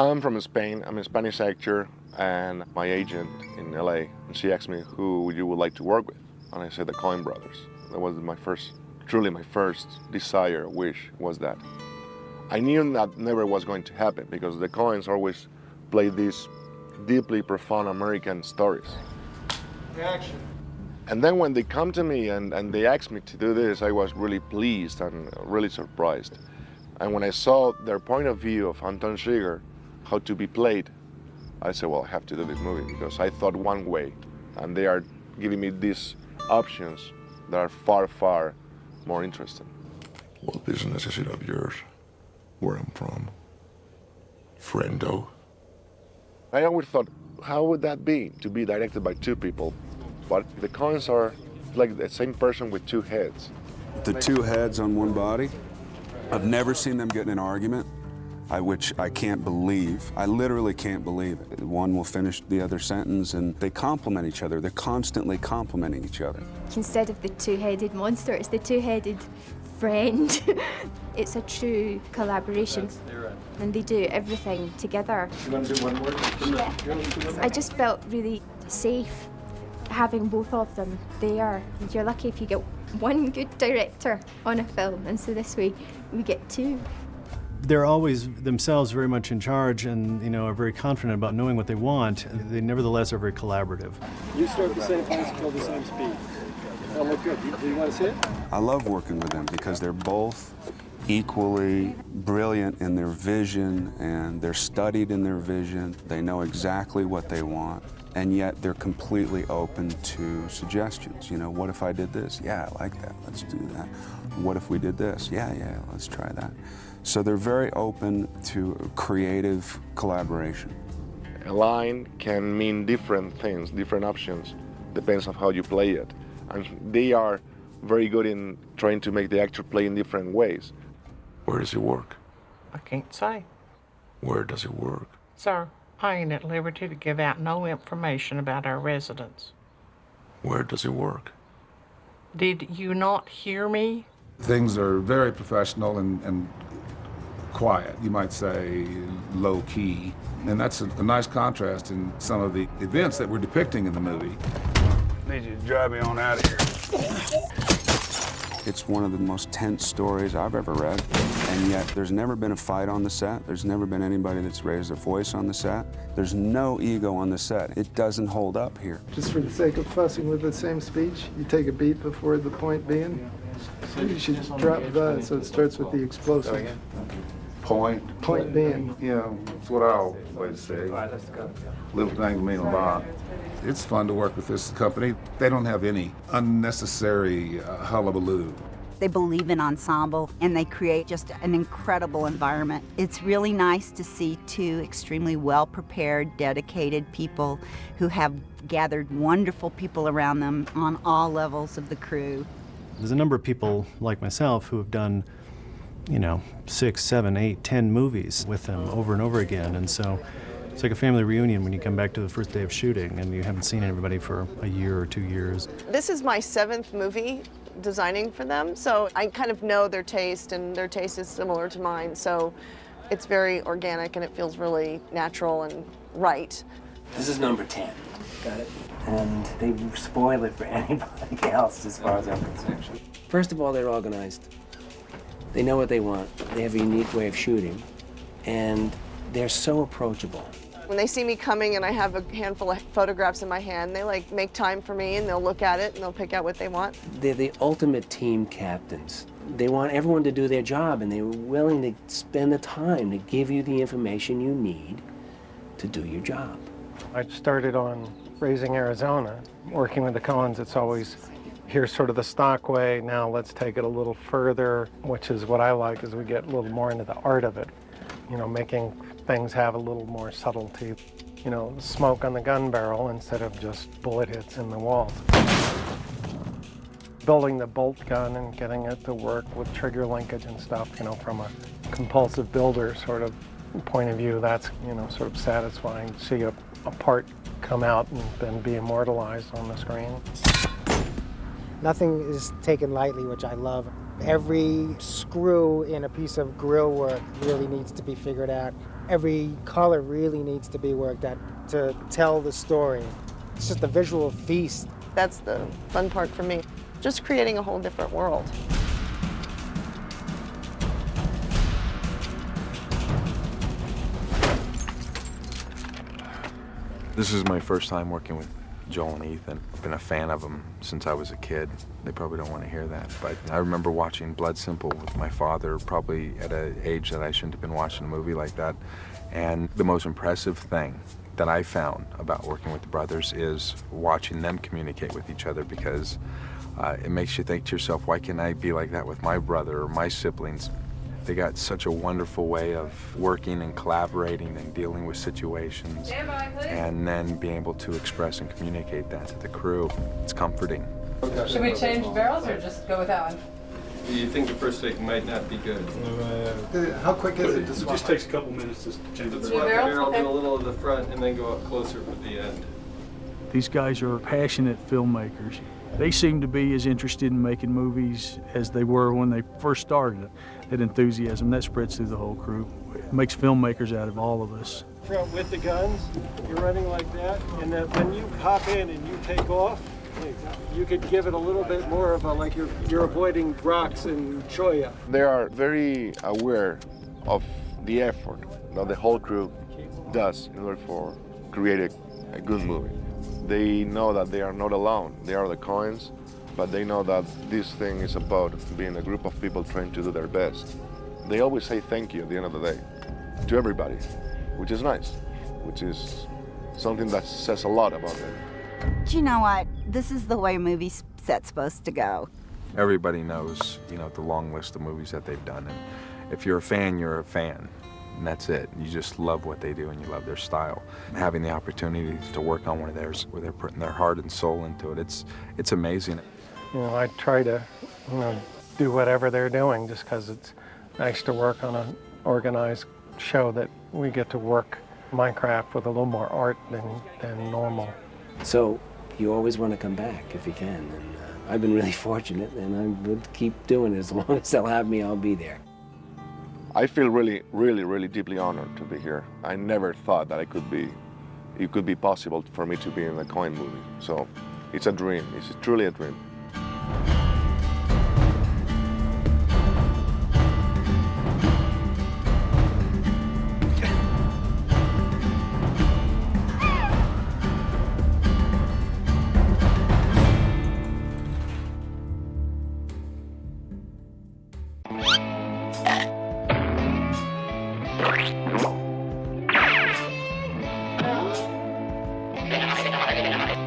I'm from Spain. I'm a Spanish actor, and my agent in LA, and she asked me who you would like to work with. And I said the Coen brothers. That was truly my first desire, wish, was that. I knew that never was going to happen because the Coens always play these deeply profound American stories. Action. And then when they come to me and they asked me to do this, I was really pleased and really surprised. And when I saw their point of view of Anton Chigurh, how to be played, I said, well, I have to do this movie because I thought one way, and they are giving me these options that are far, far more interesting. What business is it of yours? Where I'm from? Friendo? I always thought, how would that be to be directed by two people? But the Coens are like the same person with two heads. The two heads on one body? I've never seen them get in an argument, which I can't believe. I literally can't believe it. One will finish the other sentence and they complement each other. They're constantly complimenting each other. Instead of the two-headed monster, it's the two-headed friend. It's a true collaboration, and they do everything together. You want to do one more? Yeah. I just felt really safe having both of them there. You're lucky if you get one good director on a film, and so this way we get two. They're always themselves very much in charge and, are very confident about knowing what they want. They nevertheless are very collaborative. You start at the same place, go the same speed. That'll look good. Do you want to see it? I love working with them because they're both equally brilliant in their vision, and they're studied in their vision. They know exactly what they want, and yet they're completely open to suggestions. What if I did this? Yeah, I like that. Let's do that. What if we did this? Yeah, let's try that. So they're very open to creative collaboration. A line can mean different things, different options, depends on how you play it. And they are very good in trying to make the actor play in different ways. Where does it work? I can't say. Where does it work? Sir, I ain't at liberty to give out no information about our residents. Where does it work? Did you not hear me? Things are very professional and quiet, you might say low key. And that's a nice contrast in some of the events that we're depicting in the movie. I need you to drive me on out of here. It's one of the most tense stories I've ever read, and yet there's never been a fight on the set. There's never been anybody that's raised their voice on the set. There's no ego on the set. It doesn't hold up here. Just for the sake of fussing with the same speech, you take a beat before the point being. So you should drop the so it starts with the explosive. Point being. That's what I always say. All right, let's go. Little things mean a lot. It's fun to work with this company. They don't have any unnecessary hullabaloo. They believe in ensemble, and they create just an incredible environment. It's really nice to see two extremely well-prepared, dedicated people who have gathered wonderful people around them on all levels of the crew. There's a number of people like myself who have done 6, 7, 8, 10 movies with them over and over again, and so it's like a family reunion when you come back to the first day of shooting and you haven't seen everybody for a year or 2 years. This is my 7th movie designing for them, so I kind of know their taste, and their taste is similar to mine, so it's very organic and it feels really natural and right. This is number 10. Got it. And they spoil it for anybody else as far as I'm concerned. First of all, they're organized. They know what they want. They have a unique way of shooting, and they're so approachable. When they see me coming and I have a handful of photographs in my hand, they make time for me, and they'll look at it and they'll pick out what they want. They're the ultimate team captains. They want everyone to do their job, and they're willing to spend the time to give you the information you need to do your job. I started on Raising Arizona. Working with the Coens, it's always, here's sort of the stock way, now let's take it a little further, which is what I like, as we get a little more into the art of it. Making things have a little more subtlety. Smoke on the gun barrel instead of just bullet hits in the walls. Building the bolt gun and getting it to work with trigger linkage and stuff, from a compulsive builder sort of point of view, that's, sort of satisfying to see a part come out and then be immortalized on the screen. Nothing is taken lightly, which I love. Every screw in a piece of grill work really needs to be figured out Every color really needs to be worked at to tell the story. It's just a visual feast. That's the fun part for me, just creating a whole different world. This is my first time working with Joel and Ethan. I've been a fan of them since I was a kid. They probably don't want to hear that, but I remember watching Blood Simple with my father, probably at an age that I shouldn't have been watching a movie like that. And the most impressive thing that I found about working with the brothers is watching them communicate with each other, because it makes you think to yourself, why can't I be like that with my brother or my siblings? They got such a wonderful way of working and collaborating and dealing with situations, and then being able to express and communicate that to the crew. It's comforting. Should we change barrels or just go with that one? You think the first take might not be good? How quick is it to It swap? just takes a couple minutes to change the Let's barrel. swap the barrel, Okay. do a little of the front, and then go up closer for the end. These guys are passionate filmmakers. They seem to be as interested in making movies as they were when they first started. That enthusiasm, that spreads through the whole crew. It makes filmmakers out of all of us. Front with the guns, you're running like that, and then when you hop in and you take off, you could give it a little bit more of a, like you're avoiding rocks and cholla. They are very aware of the effort that the whole crew does in order for create a good movie. They know that they are not alone. They are the Coens, but they know that this thing is about being a group of people trying to do their best. They always say thank you at the end of the day to everybody, which is nice, which is something that says a lot about them. Do you know what? This is the way a movie set's supposed to go. Everybody knows, the long list of movies that they've done, and if you're a fan, you're a fan. And that's it. You just love what they do and you love their style. Having the opportunity to work on one of theirs where they're putting their heart and soul into it, it's amazing. I try to, do whatever they're doing just because it's nice to work on an organized show that we get to work Minecraft with a little more art than normal. So you always want to come back if you can, and I've been really fortunate, and I would keep doing it. As long as they'll have me, I'll be there. I feel really, really, really deeply honored to be here. I never thought that it could be possible for me to be in a Coen movie. So it's a dream. It's truly a dream.